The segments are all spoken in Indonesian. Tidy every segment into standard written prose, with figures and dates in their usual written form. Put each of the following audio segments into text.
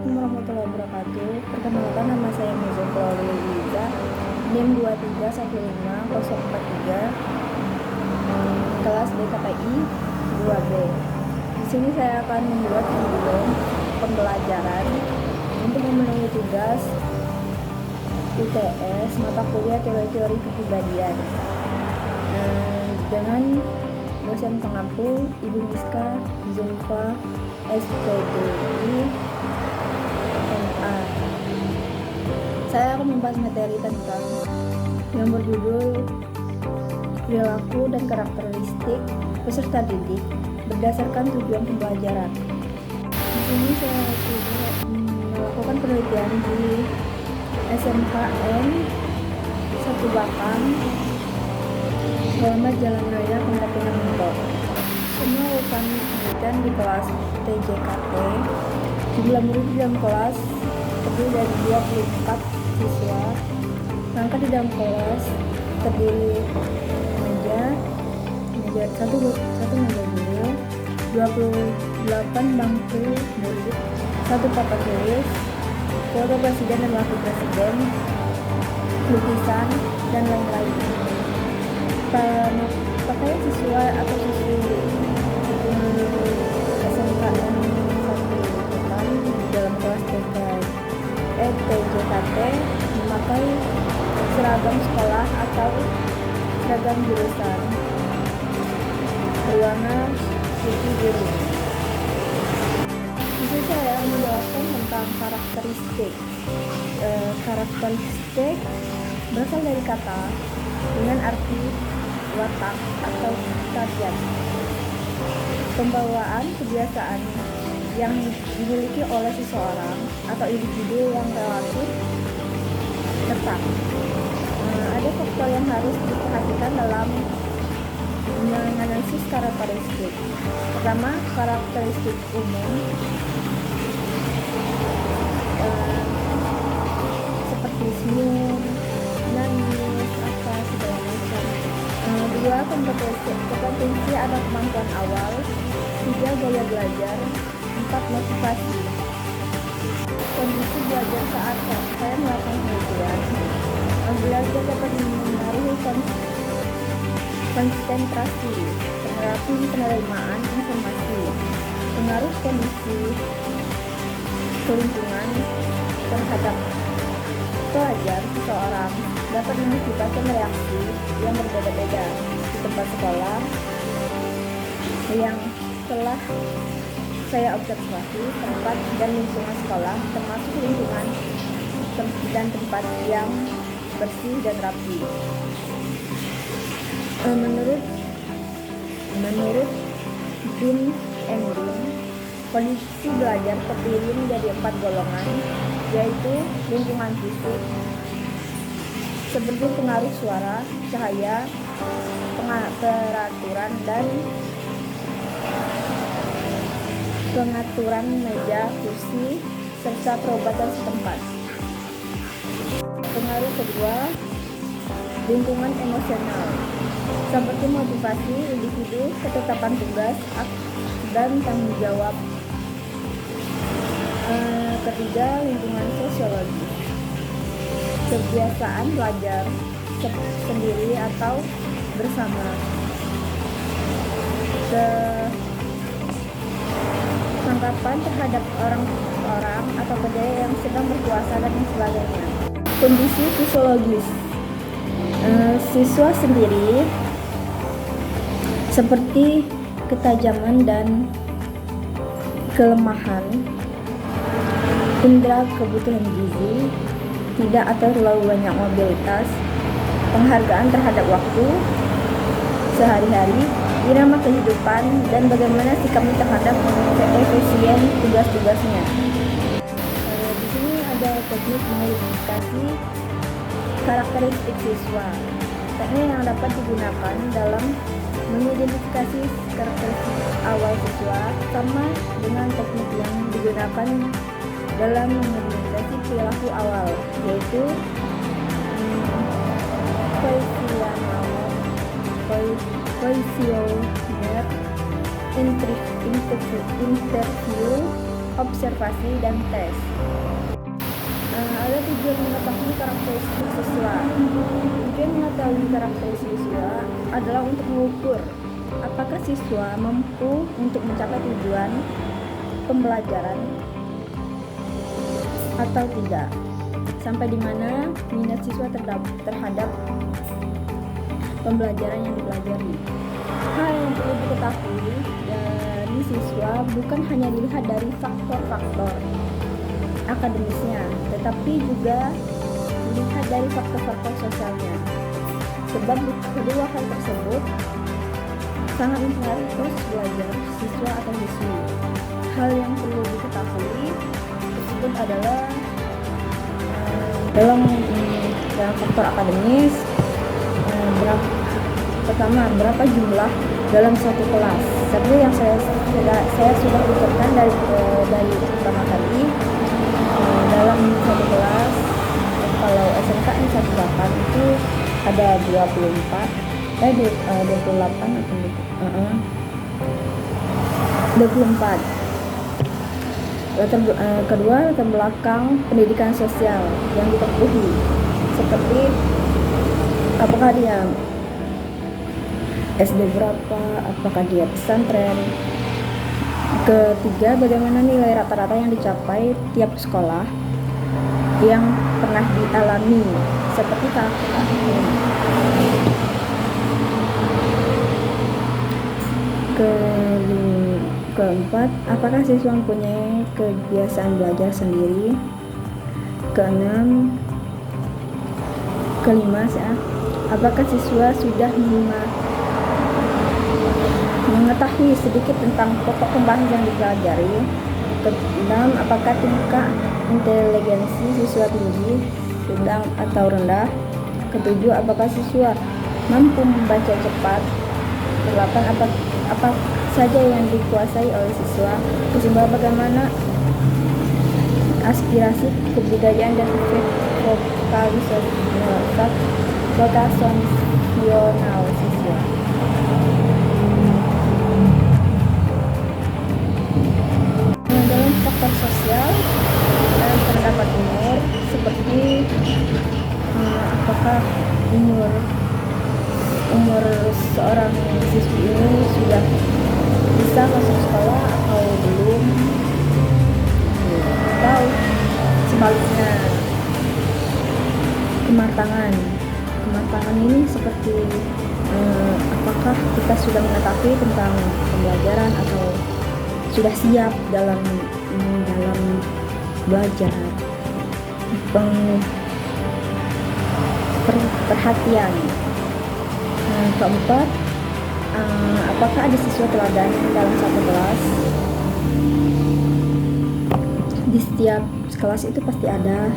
Assalamualaikum warahmatullahi wabarakatuh. Perkenalkan, nama saya Muzafar Liza, NIM 2315043, kelas DKPI 2B. Di sini saya akan membuat video pembelajaran untuk memenuhi tugas UTS mata kuliah teori kepribadian dengan dosen pengampu Ibu Miska Zulfa SPDI MA. Saya akan membahas materi tentang yang berjudul perilaku dan karakteristik peserta didik berdasarkan tujuan pembelajaran. Di sini saya juga melakukan penelitian di SMKN 1 Bakam, Selamat Jalan Raya Pendampingan Mentok. Semua melakukan penelitian di kelas TJKT. Jumlah murid di dalam kelas terdiri dari 24 siswa. Angka di dalam kelas terdiri meja satu meja dulu, 28 bangku murid, 1 papan tulis, foto presiden dan wakil presiden, lukisan, dan lain-lain. Pakaian siswa atau siswi SMKN 1 di dalam kelas TJKT memakai seragam sekolah atau seragam jurusan berwarna putih biru. Di sini saya menjelaskan tentang karakteristik. Karakteristik berasal dari kata dengan arti watak atau tabiat, pembawaan, kebiasaan yang dimiliki oleh seseorang atau individu yang relatif tetap. Ada faktor yang harus diperhatikan dalam menganalisis karakteristik. Pertama, karakteristik umum seperti senyum, nangis, apa segala macam. 2. Kompetensi atau kemampuan awal. 3. Gaya belajar. 4. Motivasi. Kondisi belajar saat saya melakukan penelitian. Belajar dapat mempengaruhi konsentrasi, penerimaan informasi, pengaruh kondisi lingkungan terhadap pelajar. Seseorang dapat mengakibatkan reaksi yang berbeda-beda di tempat sekolah yang telah saya observasi. Tempat dan lingkungan sekolah termasuk lingkungan dan tempat yang bersih dan rapi. Menurut Dean and Dean, kondisi belajar terdiri menjadi 4 golongan, yaitu lingkungan fisik seperti pengaruh suara, cahaya, peraturan, dan pengaturan meja, kursi, serta perobatan setempat. Pengaruh kedua, lingkungan emosional seperti motivasi individu, ketetapan tugas, dan tanggung jawab. Ketiga, lingkungan sosiologis, kebiasaan belajar sendiri atau bersama, tanggapan terhadap orang atau budaya yang sedang berkuasa, dan sebagainya. Kondisi fisiologis, siswa sendiri seperti ketajaman dan kelemahan indera, kebutuhan gizi, tidak atau terlalu banyak mobilitas, penghargaan terhadap waktu sehari-hari, irama kehidupan, dan bagaimana sikapnya terhadap efisien tugas-tugasnya. Di sini ada teknik mengidentifikasi karakteristik siswa. Teknik yang dapat digunakan dalam mengidentifikasi karakteristik awal siswa sama dengan teknik yang digunakan dalam mengidentifikasi perilaku awal, yaitu questionnaire, interview, observasi, dan tes. Ada tujuan mengetahui karakteristik siswa. Tujuan mengetahui karakteristik siswa adalah untuk mengukur apakah siswa mampu untuk mencapai tujuan pembelajaran atau tidak, sampai di mana minat siswa terhadap pembelajaran yang dipelajari. Hal yang perlu diketahui dari siswa bukan hanya dilihat dari faktor-faktor akademisnya, tetapi juga dilihat dari faktor-faktor sosialnya. Sebab kedua hal tersebut sangat mempengaruhi proses belajar siswa atau siswi. Hal yang perlu diketahui tersebut adalah dalam faktor akademis, pertama, berapa jumlah dalam satu kelas. Seperti yang saya sudah ucapkan dari pertama tadi, dalam satu kelas, kalau SMK yang 18 itu ada 28 atau 24. Kedua, latar belakang pendidikan sosial yang ditempuhi, seperti apakah dia SD berapa, apakah dia pesantren. Ketiga, bagaimana nilai rata-rata yang dicapai tiap sekolah yang pernah dialami, seperti kakak. Keempat, apakah siswa mempunyai kebiasaan belajar sendiri. Kelima, apakah siswa sudah mengetahui sedikit tentang pokok pembahasan yang dipelajari. Keenam, apakah tingkat inteligensi siswa tinggi, sedang atau rendah. Ketujuh, apakah siswa mampu membaca cepat. Kedelapan, apa saja yang dikuasai oleh siswa. Kesimpulan, bagaimana aspirasi kebudayaan dan vokasional siswa. Dalam faktor sosial dan terdapat umur, seperti apakah umur seorang siswi ini sudah bisa masuk sekolah atau belum, atau sebaliknya. Kematangan ini seperti apakah kita sudah mengetahui tentang pembelajaran atau sudah siap dalam belajar. Perhatian. Keempat, apakah ada siswa teladan dalam satu kelas. Di setiap kelas itu pasti ada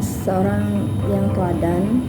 seorang yang teladan.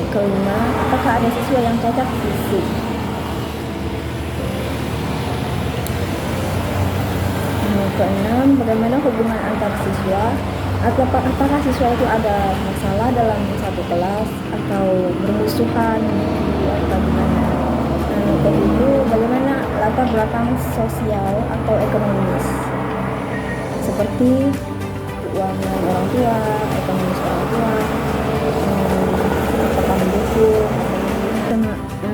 Kelima, apakah ada siswa yang cacat fisik. Keenam, bagaimana hubungan antar siswa. Apakah siswa itu ada masalah dalam satu kelas atau bermusuhan atau gimana. Ketujuh, bagaimana latar belakang sosial atau ekonomis, seperti keuangan orang tua, ekonomis orang tua, apakah mendukung.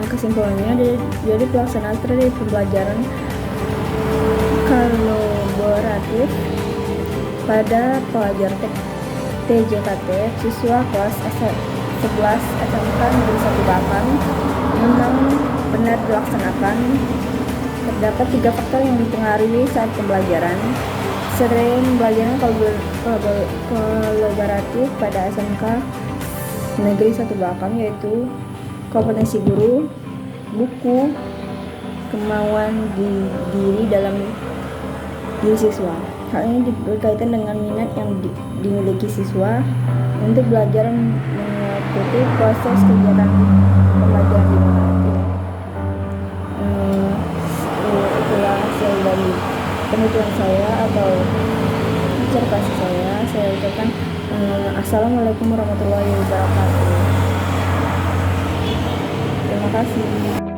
Kesimpulannya, jadi pelaksanaan strategi pembelajaran kolaboratif pada pelajar TJKT siswa kelas 11 SMK Negeri 1 Batam memang benar dilaksanakan. Terdapat 3 faktor yang mempengaruhi saat pembelajaran. Sering pembelajaran kolaboratif pada SMK Negeri 1 Batam, yaitu kompetensi guru, buku, kemauan diri dalam diri siswa. Hal ini berkaitan dengan minat yang dimiliki siswa untuk belajar mengikuti proses kegiatan pembelajaran di mana itu. Itulah hasil dari penuturan saya atau observasi saya. Saya ucapkan Assalamualaikum warahmatullahi wabarakatuh. Terima kasih.